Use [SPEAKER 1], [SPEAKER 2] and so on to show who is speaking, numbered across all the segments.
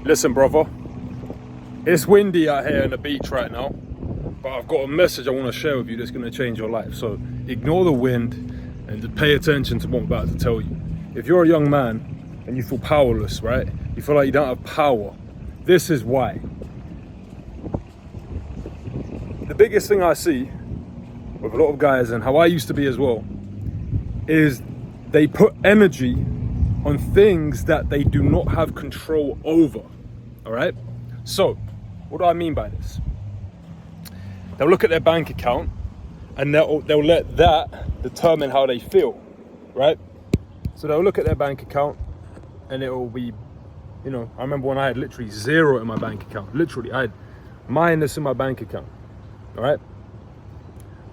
[SPEAKER 1] Listen, brother, it's windy out here on the beach right now, but I've got a message I want to share with you that's going to change your life. So ignore the wind and just pay attention to what I'm about to tell you. If you're a young man and you feel powerless, right? You feel like you don't have power. This is why. The biggest thing I see with a lot of guys, and how I used to be as well, is they put energy on things that they do not have control over. All right? So, what do I mean by this? They'll look at their bank account and they'll let that determine how they feel, right? So they'll look at their bank account and it will be, I remember when I had literally zero in my bank account. Literally, I had minus in my bank account, all right?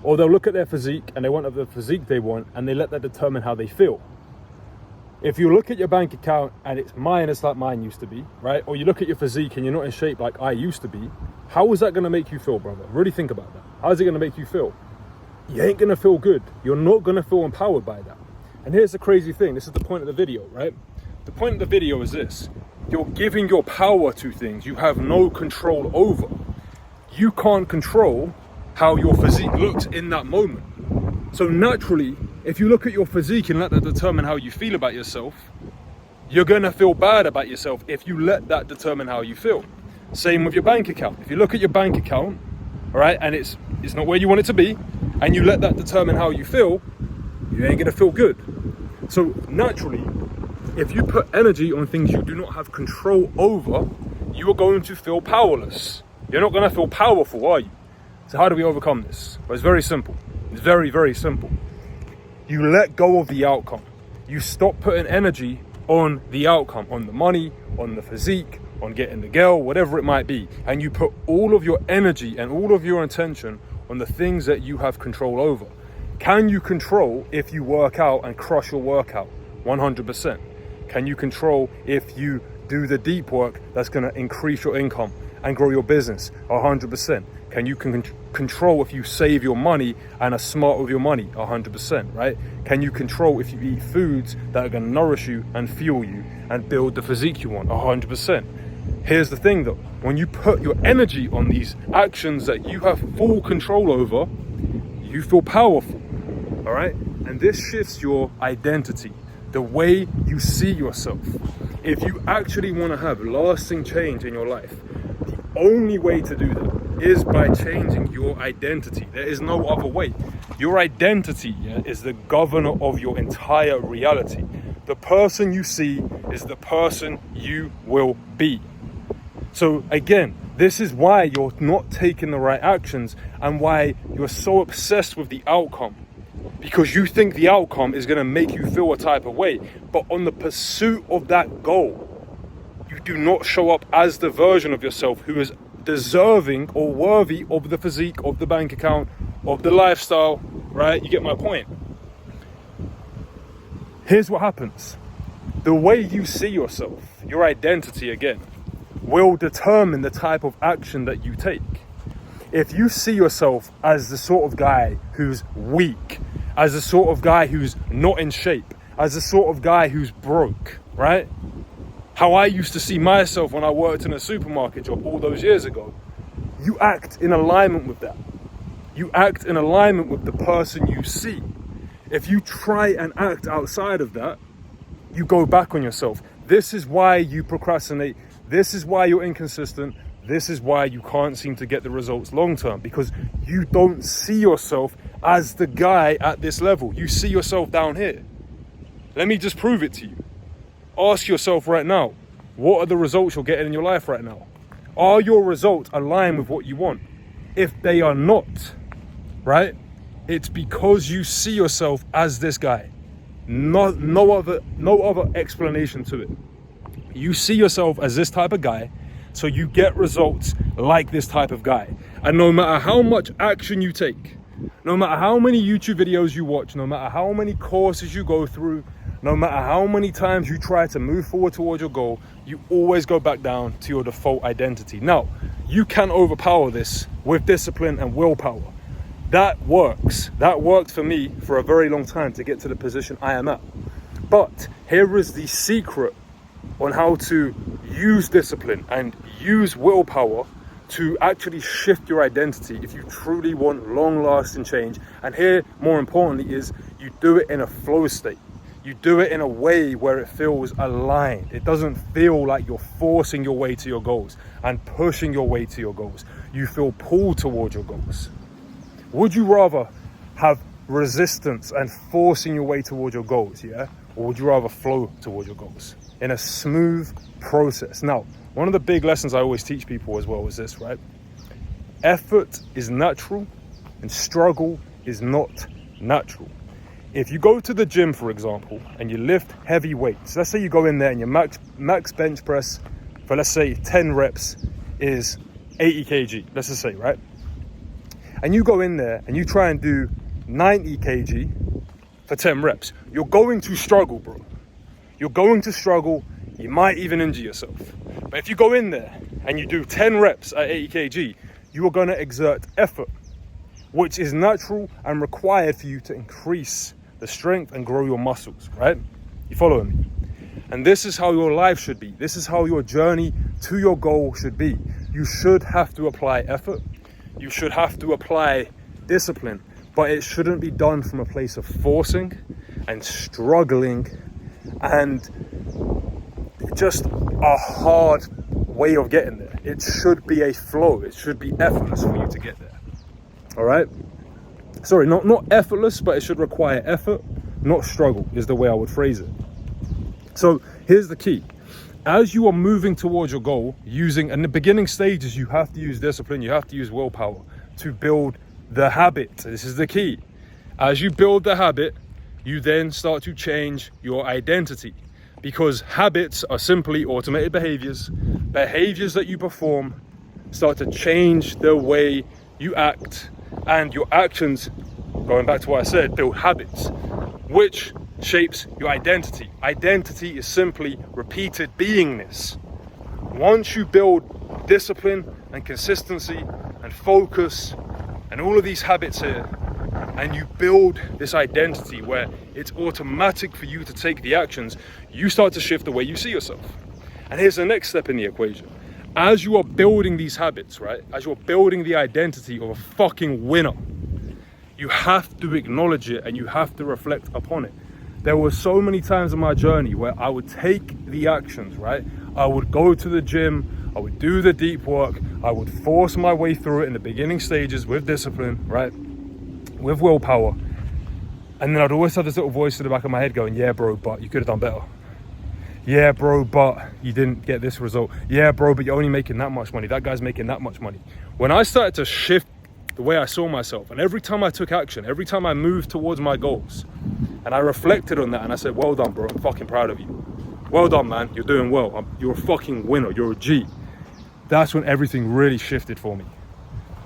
[SPEAKER 1] Or they'll look at their physique and they want the physique they want and they let that determine how they feel. If you look at your bank account and it's minus like mine used to be, right? Or you look at your physique and you're not in shape like I used to be, how is that gonna make you feel, brother? Really think about that. How is it gonna make you feel? You ain't gonna feel good. You're not gonna feel empowered by that. And here's the crazy thing. This is the point of the video, right? The point of the video is this. You're giving your power to things you have no control over. You can't control how your physique looks in that moment. So naturally, if you look at your physique and let that determine how you feel about yourself, you're gonna feel bad about yourself if you let that determine how you feel. Same with your bank account. If you look at your bank account, all right, and it's not where you want it to be, and you let that determine how you feel, you ain't gonna feel good. So naturally, if you put energy on things you do not have control over, you are going to feel powerless. You're not gonna feel powerful, are you? So how do we overcome this? Well, it's very simple. It's very, very simple. You let go of the outcome. You stop putting energy on the outcome, on the money, on the physique, on getting the girl, whatever it might be. And you put all of your energy and all of your intention on the things that you have control over. Can you control if you work out and crush your workout? 100%. Can you control if you do the deep work that's gonna increase your income and grow your business? 100%. Can you control if you save your money and are smart with your money? 100%, right? Can you control if you eat foods that are gonna nourish you and fuel you and build the physique you want? 100%. Here's the thing though, when you put your energy on these actions that you have full control over, you feel powerful, all right? And this shifts your identity, the way you see yourself. If you actually wanna have lasting change in your life, the only way to do that is by changing your identity. There is no other way. Your identity is the governor of your entire reality. The person you see is the person you will be. So again, this is why you're not taking the right actions and why you're so obsessed with the outcome. Because you think the outcome is gonna make you feel a type of way. But on the pursuit of that goal, you do not show up as the version of yourself who is deserving or worthy of the physique, of the bank account, of the lifestyle, right? You get my point. Here's what happens. The way you see yourself, your identity again, will determine the type of action that you take. If you see yourself as the sort of guy who's weak, as the sort of guy who's not in shape, as the sort of guy who's broke, right? How I used to see myself when I worked in a supermarket job all those years ago. You act in alignment with that. You act in alignment with the person you see. If you try and act outside of that, you go back on yourself. This is why you procrastinate. This is why you're inconsistent. This is why you can't seem to get the results long term, because you don't see yourself as the guy at this level. You see yourself down here. Let me just prove it to you. Ask yourself right now, what are the results you're getting in your life right now? Are your results aligned with what you want? If they are not, right, it's because you see yourself as this guy. No other explanation to it. You see yourself as this type of guy, so you get results like this type of guy. And no matter how much action you take, no matter how many YouTube videos you watch, no matter how many courses you go through, no matter how many times you try to move forward towards your goal, you always go back down to your default identity. Now, you can overpower this with discipline and willpower. That works. That worked for me for a very long time to get to the position I am at. But here is the secret on how to use discipline and use willpower to actually shift your identity if you truly want long-lasting change. And here, more importantly, is you do it in a flow state. You do it in a way where it feels aligned. It doesn't feel like you're forcing your way to your goals and pushing your way to your goals. You feel pulled towards your goals. Would you rather have resistance and forcing your way towards your goals, yeah? Or would you rather flow towards your goals in a smooth process? Now, one of the big lessons I always teach people as well is this, right? Effort is natural and struggle is not natural. If you go to the gym, for example, and you lift heavy weights, let's say you go in there and your max bench press for, let's say, 10 reps is 80 kg, let's just say, right? And you go in there and you try and do 90 kg for 10 reps. You're going to struggle, bro. You're going to struggle. You might even injure yourself. But if you go in there and you do 10 reps at 80 kg, you are going to exert effort, which is natural and required for you to increase the strength and grow your muscles, right? You following me? And this is how your life should be. This is how your journey to your goal should be. You should have to apply effort. You should have to apply discipline, but it shouldn't be done from a place of forcing and struggling and just a hard way of getting there. It should be a flow. It should be effortless for you to get there. All right? Sorry, not effortless, but it should require effort, not struggle, is the way I would phrase it. So here's the key. As you are moving towards your goal, in the beginning stages, you have to use discipline, you have to use willpower to build the habit. This is the key. As you build the habit, you then start to change your identity, because habits are simply automated behaviors. Behaviors that you perform start to change the way you act, and your actions, going back to what I said, build habits, which shapes your identity. Identity is simply repeated beingness. Once you build discipline and consistency and focus and all of these habits here, and you build this identity where it's automatic for you to take the actions, you start to shift the way you see yourself. And here's the next step in the equation. As you are building these habits, right? As you're building the identity of a fucking winner, you have to acknowledge it and you have to reflect upon it. There were so many times in my journey where I would take the actions, right? I would go to the gym, I would do the deep work, I would force my way through it in the beginning stages with discipline, right? With willpower. And then I'd always have this little voice in the back of my head going, yeah, bro, but you could have done better. Yeah, bro, but you didn't get this result. Yeah, bro, but you're only making that much money. That guy's making that much money. When I started to shift the way I saw myself, and every time I took action, every time I moved towards my goals, and I reflected on that and I said, well done, bro, I'm fucking proud of you. Well done, man, you're doing well. You're a fucking winner, you're a G. That's when everything really shifted for me.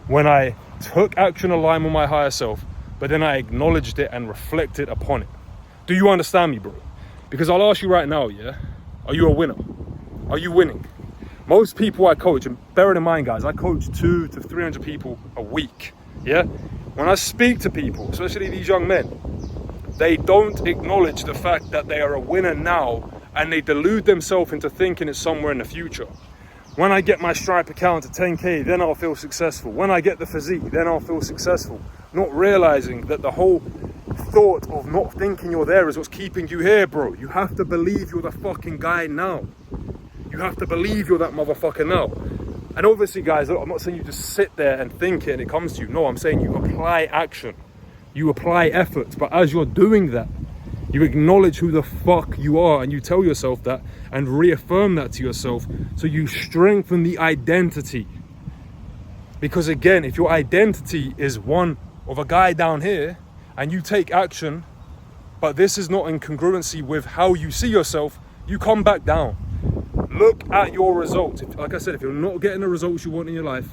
[SPEAKER 1] When I took action aligned with my higher self, but then I acknowledged it and reflected upon it. Do you understand me, bro? Because I'll ask you right now, yeah? Are you a winner? Are you winning? Most people I coach, and bear it in mind, guys, I coach 200 to 300 people a week, yeah? When I speak to people, especially these young men, they don't acknowledge the fact that they are a winner now, and they delude themselves into thinking it's somewhere in the future. When I get my Stripe account to 10K, then I'll feel successful. When I get the physique, then I'll feel successful. Not realizing that the whole thought of not thinking you're there is what's keeping you here, bro. You have to believe you're the fucking guy now. You have to believe you're that motherfucker now. And obviously, guys, look, I'm not saying you just sit there and think it and it comes to you. No, I'm saying you apply action. You apply effort. But as you're doing that, you acknowledge who the fuck you are and you tell yourself that and reaffirm that to yourself, so you strengthen the identity. Because again, if your identity is one of a guy down here and you take action, but this is not in congruency with how you see yourself, you come back down. Look at your results. Like I said, if you're not getting the results you want in your life,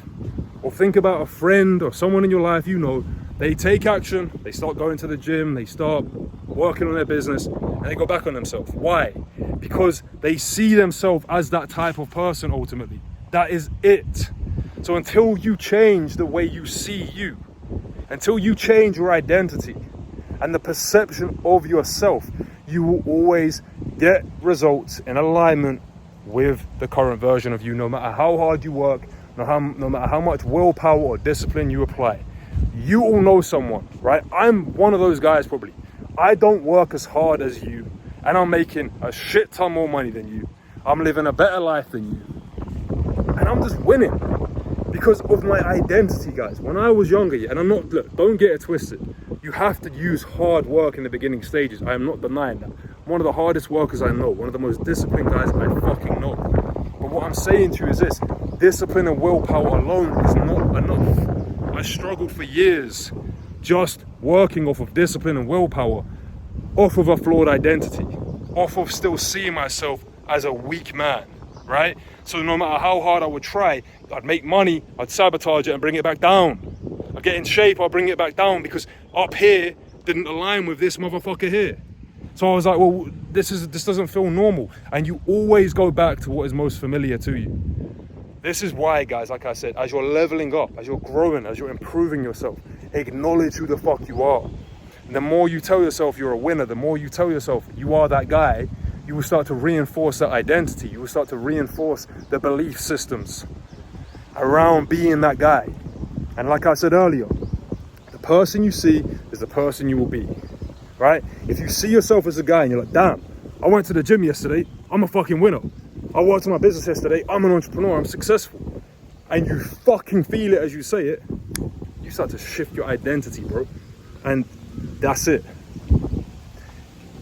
[SPEAKER 1] or think about a friend or someone in your life, you know, they take action, they start going to the gym, they start working on their business, and they go back on themselves. Why? Because they see themselves as that type of person ultimately. That is it. So until you change the way you see you, until you change your identity and the perception of yourself, you will always get results in alignment with the current version of you, no matter how hard you work, no matter how much willpower or discipline you apply. You all know someone, right? I'm one of those guys probably. I don't work as hard as you, and I'm making a shit ton more money than you. I'm living a better life than you. And I'm just winning because of my identity, guys. When I was younger, and I'm not, look, don't get it twisted. You have to use hard work in the beginning stages. I am not denying that. I'm one of the hardest workers I know, one of the most disciplined guys I fucking know. But what I'm saying to you is this: discipline and willpower alone is not enough. I struggled for years just working off of discipline and willpower, off of a flawed identity, off of still seeing myself as a weak man, right? So no matter how hard I would try, I'd make money, I'd sabotage it and bring it back down. I'd get in shape, I'd bring it back down because up here didn't align with this motherfucker here. So I was like, well, this doesn't feel normal. And you always go back to what is most familiar to you. This is why, guys, like I said, as you're leveling up, as you're growing, as you're improving yourself, acknowledge who the fuck you are. And the more you tell yourself you're a winner, the more you tell yourself you are that guy, you will start to reinforce that identity. You will start to reinforce the belief systems around being that guy. And like I said earlier, the person you see is the person you will be, right? If you see yourself as a guy and you're like, damn, I went to the gym yesterday, I'm a fucking winner. I worked on my business yesterday, I'm an entrepreneur, I'm successful. And you fucking feel it as you say it, you start to shift your identity, bro. And that's it.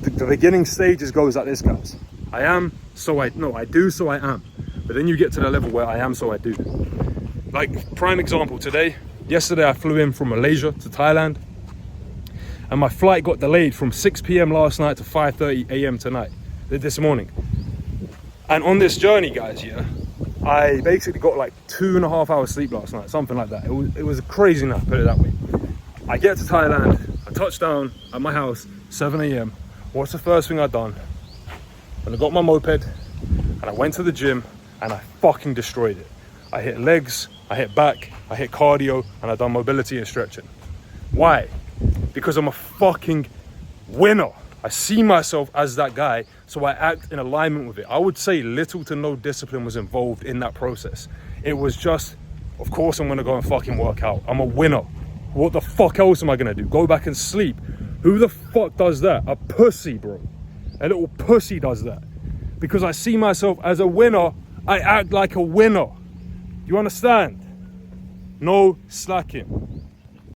[SPEAKER 1] The beginning stages goes like this, guys. I am, so I do, so I am. But then you get to the level where I am, so I do. Like, prime example, yesterday I flew in from Malaysia to Thailand, and my flight got delayed from 6 p.m. last night to 5:30 a.m. tonight, this morning. And on this journey, guys, yeah, I basically got like 2.5 hours sleep last night, something like that. It was a crazy night, put it that way. I get to Thailand, I touch down at my house, 7 a.m. What's the first thing I done? And I got my moped, and I went to the gym, and I fucking destroyed it. I hit legs, I hit back, I hit cardio, and I done mobility and stretching. Why? Because I'm a fucking winner. I see myself as that guy, so I act in alignment with it. I would say little to no discipline was involved in that process. It was just, of course I'm gonna go and fucking work out. I'm a winner. What the fuck else am I gonna do? Go back and sleep? Who the fuck does that? A pussy, bro. A little pussy does that. Because I see myself as a winner, I act like a winner. You understand? No slacking.